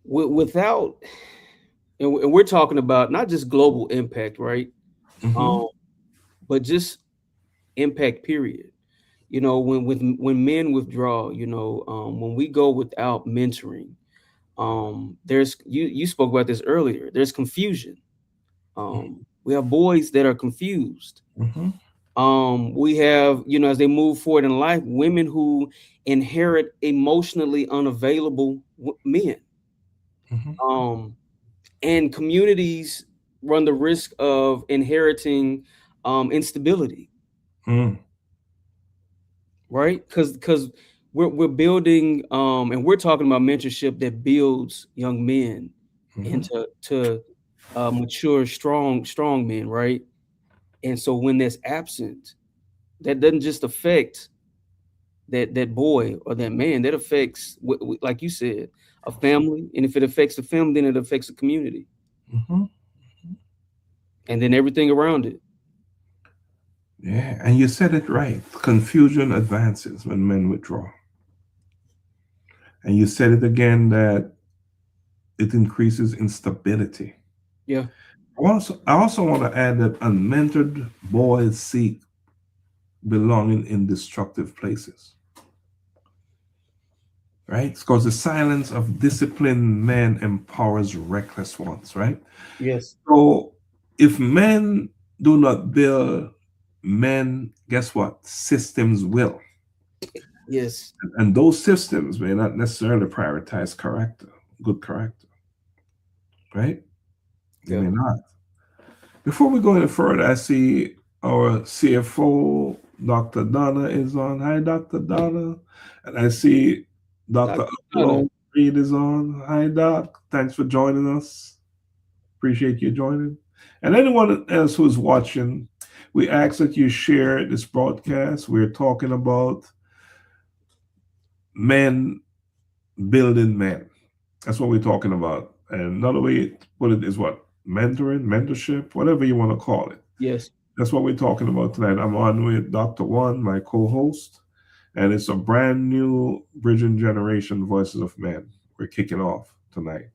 Without, and we're talking about not just global impact, right? Mm-hmm. But just impact, period. When men withdraw, when we go without mentoring, there's you spoke about this earlier. There's confusion. We have boys that are confused. Mm-hmm. We have, as they move forward in life, women who inherit emotionally unavailable men. Mm-hmm. Um, and communities run the risk of inheriting instability, Mm-hmm. right? Because we're building, and we're talking about mentorship that builds young men Mm-hmm. into to mature, strong men, right? And so when that's absent, that doesn't just affect that boy or that man. That affects, like you said, a family, and if it affects the family, then it affects the community, Mm-hmm. and then everything around it. Yeah, and you said it right. Confusion advances when men withdraw. And you said it again that it increases instability. Yeah. I also want to add that unmentored boys seek belonging in destructive places, right? Because the silence of disciplined men empowers reckless ones, right? Yes. So if men do not build men, guess what? Systems will. Yes. And those systems may not necessarily prioritize character, good character, right? They Yeah. may not. Before we go any further, I see our CFO, Dr. Donna, is on. Hi, Dr. Donna. And I see Dr. Dr. Donna. Apollo Reed is on. Hi, Doc. Thanks for joining us. Appreciate you joining. And anyone else who's watching, we ask that you share this broadcast. We're talking about men building men. That's what we're talking about. And another way to put it is what? Mentoring, mentorship, whatever you want to call it. Yes. That's what we're talking about tonight. I'm on with Dr. Juan, my co-host, and it's a brand new Bridging Generation Voices of Men. We're kicking off tonight.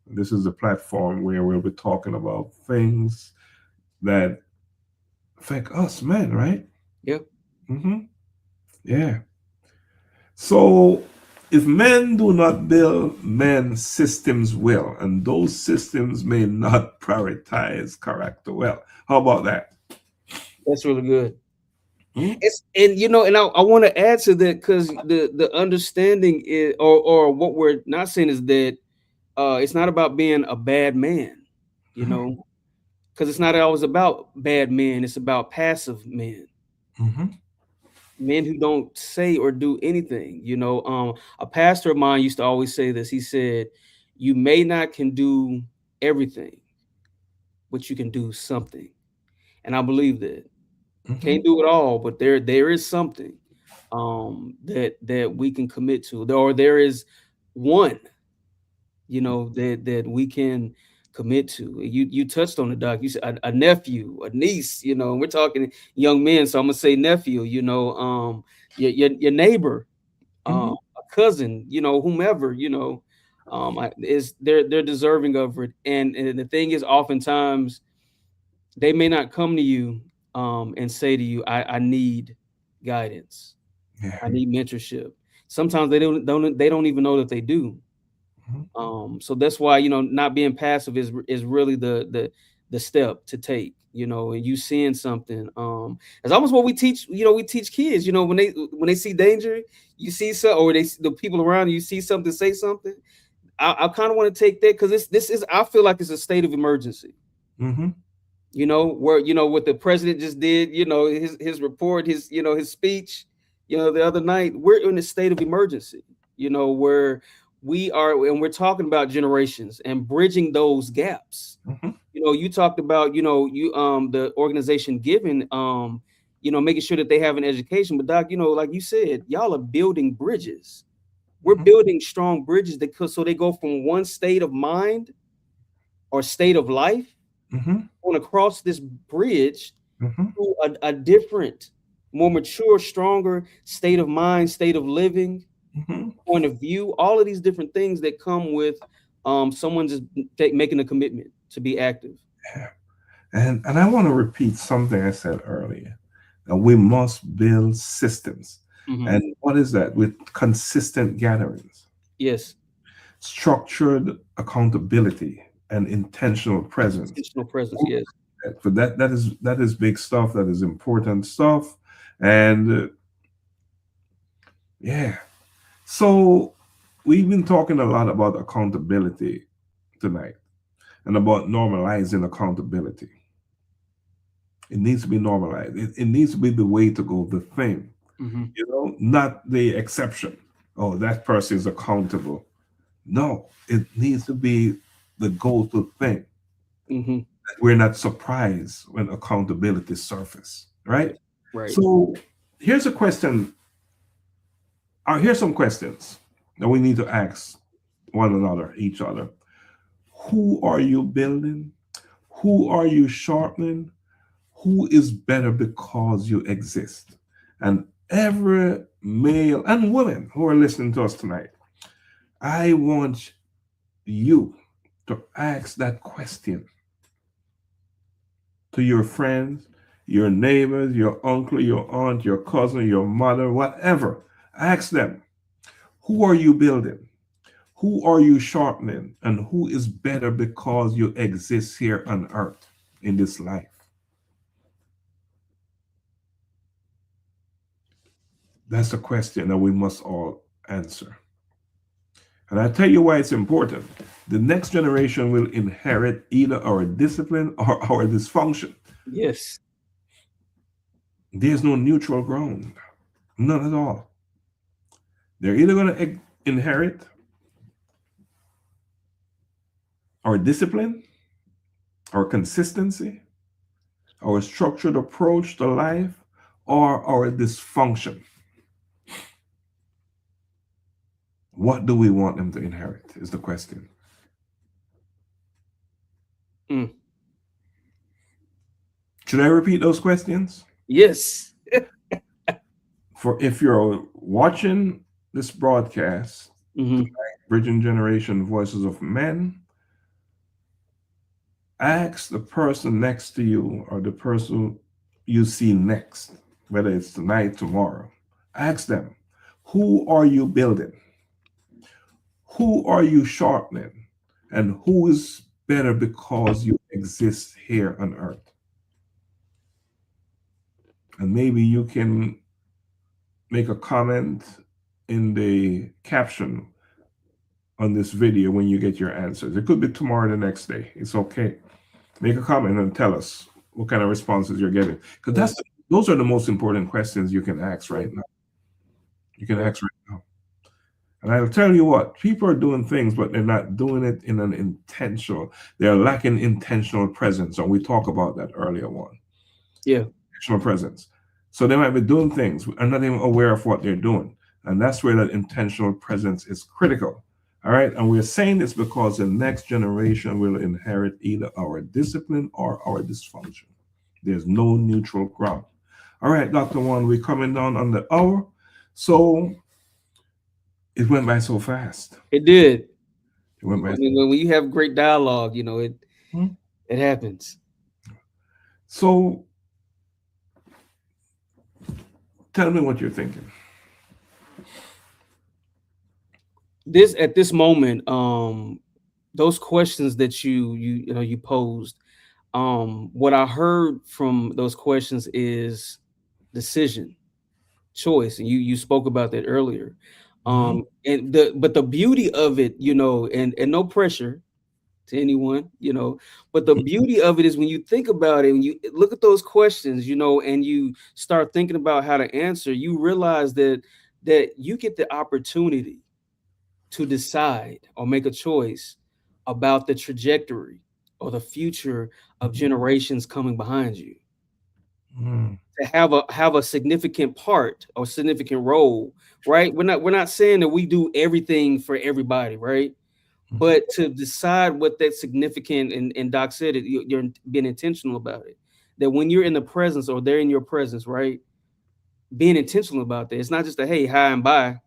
This is the platform where we'll be talking about things that affect us men, right? Yep. Mm-hmm. Yeah. So if men do not build, men systems will, and those systems may not prioritize character well. How about that? That's really good. Hmm? It's and I want to add to that, because the understanding is, or what we're not saying is that it's not about being a bad man, you Mhm. know, because it's not always about bad men. It's about passive men, Mhm. men who don't say or do anything. A pastor of mine used to always say this. He said, "You may not can do everything, but you can do something," and I believe that. Mhm. Can't do it all, but there is something that we can commit to, or there is one, that we can commit to. You touched on the doc. You said a nephew, a niece. We're talking young men, so I'm gonna say nephew. Your neighbor, Mhm. a cousin. Whomever. Is they're deserving of it. And the thing is, oftentimes they may not come to you and say to you, I need guidance. Yeah. I need mentorship. Sometimes they don't even know that they do. Mhm. So that's why, not being passive is really the step to take. and you seeing something. It's almost what we teach, we teach kids, when they see danger, you see so, or the people around you, see something, say something. I kind of want to take that, because this is, I feel like it's a state of emergency. Mm-hmm. Where what the president just did, his report, his speech, the other night. We're in a state of emergency, where we are, and we're talking about generations and bridging those gaps. Mm-hmm. You talked about, the organization giving, making sure that they have an education. But Doc, like you said, y'all are building bridges. We're Mm-hmm. building strong bridges that so they go from one state of mind or state of life Mm-hmm. on across this bridge Mm-hmm. to a different, more mature, stronger state of mind, state of living, Mm-hmm. point of view, all of these different things that come with someone just making a commitment to be active. Yeah. And I want to repeat something I said earlier. That we must build systems. Mhm. And what is that? With consistent gatherings, Yes, structured accountability, and intentional presence. intentional presence. Yes. For that is big stuff. That is important stuff. And yeah. So we've been talking a lot about accountability tonight, and about normalizing accountability. It needs to be normalized. It needs to be the way to go, the thing, Hmm. not the exception. Oh, that person is accountable. No, it needs to be the go-to thing. Hmm. We're not surprised when accountability surface, right? Right. Right. So here's a question. Here's some questions that we need to ask one another, each other. Who are you building? Who are you sharpening? Who is better because you exist? And every male and woman who are listening to us tonight, I want you to ask that question to your friends, your neighbors, your uncle, your aunt, your cousin, your mother, whatever. Ask them, who are you building? Who are you sharpening? And who is better because you exist here on earth in this life? That's a question that we must all answer. And I tell you why it's important. The next generation will inherit either our discipline or our dysfunction. Yes. There's no neutral ground, none at all. They're either going to inherit our discipline, our consistency, our structured approach to life, or our dysfunction. What do we want them to inherit is the question. Mm. Should I repeat those questions? Yes. For if you're watching this broadcast, Hmm. Bridging Generation Voices of Men, ask the person next to you or the person you see next, whether it's tonight, tomorrow. Ask them, who are you building? Who are you sharpening? And who is better because you exist here on earth? And maybe you can make a comment in the caption on this video when you get your answers. It could be tomorrow or the next day. It's okay. Make a comment and tell us what kind of responses you're getting. Because those are the most important questions you can ask right now. You can ask right now. And I'll tell you what, people are doing things, but they're not doing it in an intentional, they're lacking intentional presence. And we talked about that earlier on. Yeah. Intentional presence. So they might be doing things and not even aware of what they're doing. And that's where that intentional presence is critical. All right. And we're saying this because the next generation will inherit either our discipline or our dysfunction. There's no neutral ground. All right, Dr. Juan, we're coming down on the hour. So it went by so fast. It did. It went by. I mean, when you have great dialogue, Hmm? it happens. So tell me what you're thinking. At this moment, those questions that you posed, What I heard from those questions is decision, choice, and you spoke about that earlier. Mhm. And the beauty of it, and no pressure to anyone, but the beauty of it is when you think about it, when you look at those questions, and you start thinking about how to answer, you realize that you get the opportunity to decide or make a choice about the trajectory or the future of generations coming behind you, Mhm. to have a significant part or significant role, right? We're not saying that we do everything for everybody, right? But to decide what that significant, and Doc said it, you're being intentional about it. That when you're in the presence or they're in your presence, right? Being intentional about that. It's not just a hey, hi and bye.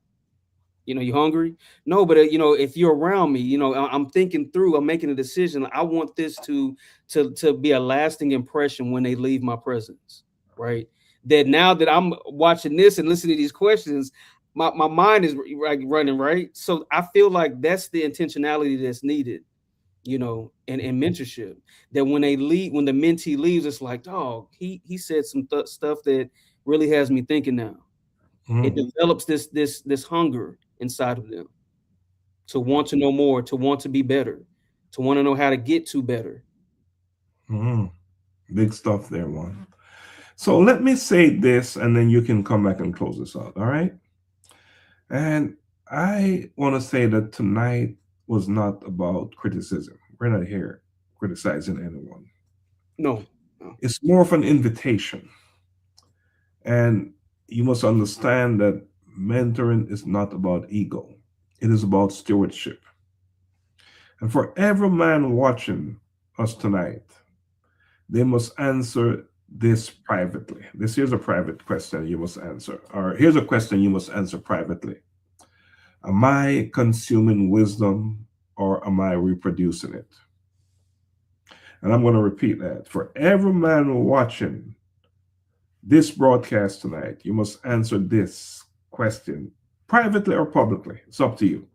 You hungry? No, but if you're around me, I'm thinking through. I'm making a decision. I want this to be a lasting impression when they leave my presence, right? That now that I'm watching this and listening to these questions, my mind is like running, right. So I feel like that's the intentionality that's needed, and mentorship. That when they leave, when the mentee leaves, it's like, oh, he said some stuff that really has me thinking now. It Mhm. develops this hunger inside of them to want to know more, to want to be better, to want to know how to get to better. Mhm. Big stuff there, one. So let me say this, and then you can come back and close this out. All right. And I want to say that tonight was not about criticism. We're not here criticizing anyone. No, no. It's more of an invitation. And you must understand that mentoring is not about ego, it is about stewardship. And for every man watching us tonight, they must answer this privately. This here's a private question you must answer, or here's a question you must answer privately. Am I consuming wisdom or am I reproducing it? And I'm going to repeat that. For every man watching this broadcast tonight, you must answer this question privately or publicly. It's up to you.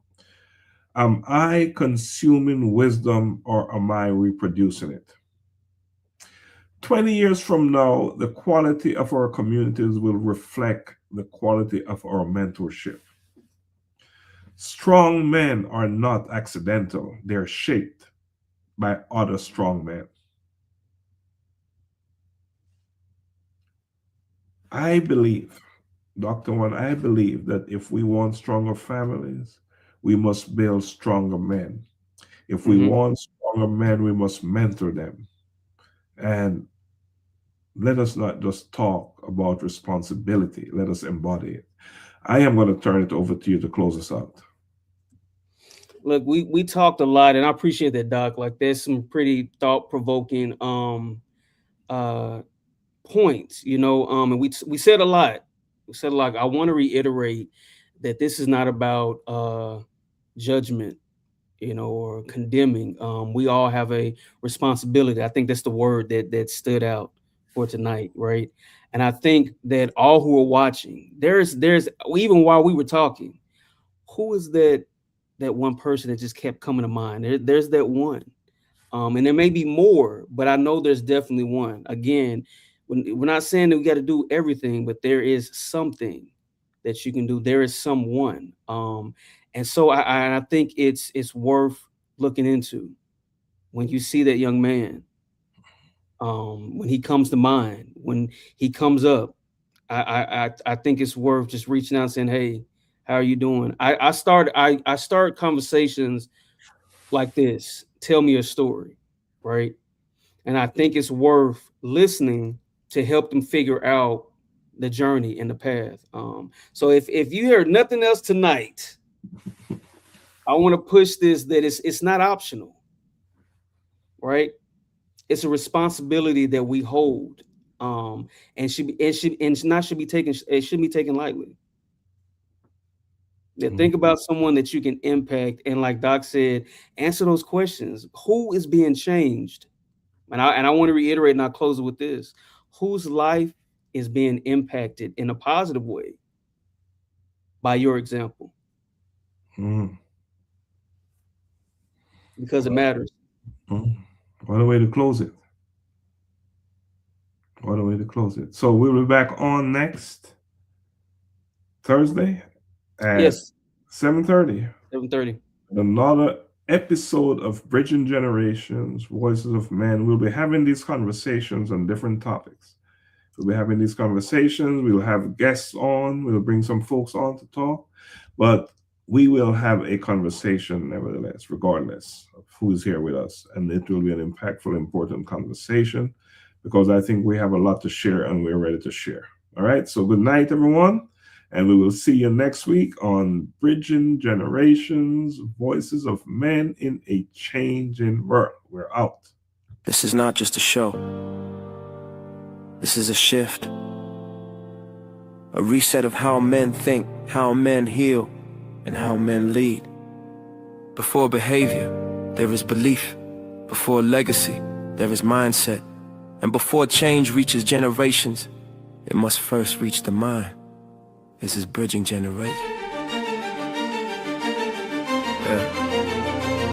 Am I consuming wisdom or am I reproducing it? 20 years from now, the quality of our communities will reflect the quality of our mentorship. Strong men are not accidental, they're shaped by other strong men. I believe, Dr. One, I believe that if we want stronger families, we must build stronger men. If we Hmm. want stronger men, we must mentor them. And let us not just talk about responsibility, let us embody it. I am going to turn it over to you to close us out. Look, we talked a lot, and I appreciate that, Doc. Like, there's some pretty thought provoking uh points, and we said a lot. We said a lot. I want to reiterate that this is not about judgment, or condemning. We all have a responsibility. I think that's the word that stood out for tonight, right? And I think that all who are watching, there's even while we were talking, who is that one person that just kept coming to mind? There's that one. And there may be more, but I know there's definitely one. Again, we're not saying that we got to do everything, but there is something that you can do. There is someone, and so I think it's worth looking into when you see that young man, when he comes to mind, when he comes up. I think it's worth just reaching out and saying, "Hey, how are you doing?" I start conversations like this. Tell me a story, right? And I think it's worth listening to help them figure out the journey and the path. So if you hear nothing else tonight, I want to push this, that it's not optional, right? It's a responsibility that we hold, and should be taken. It should be taken lightly. Yeah, think Mhm. about someone that you can impact, and like Doc said, answer those questions. Who is being changed? And I want to reiterate, and I'll close it with this: whose life is being impacted in a positive way by your example? Mhm. Because it Well, matters. mhm. What a way to close it. What a way to close it. So we'll be back on next Thursday at Yes, 7:30. 7:30. Another episode of Bridging Generations, Voices of Men. We'll be having these conversations on different topics. We'll be having these conversations. We'll have guests on. We'll bring some folks on to talk. But we will have a conversation nevertheless, regardless of who's here with us. And it will be an impactful, important conversation because I think we have a lot to share and we're ready to share. All right. So good night, everyone. And we will see you next week on Bridging Generations, Voices of Men in a Changing World. We're out. This is not just a show. This is a shift. A reset of how men think, how men heal, and how men lead. Before behavior, there is belief. Before legacy, there is mindset. And before change reaches generations, it must first reach the mind. This is Bridging Generations.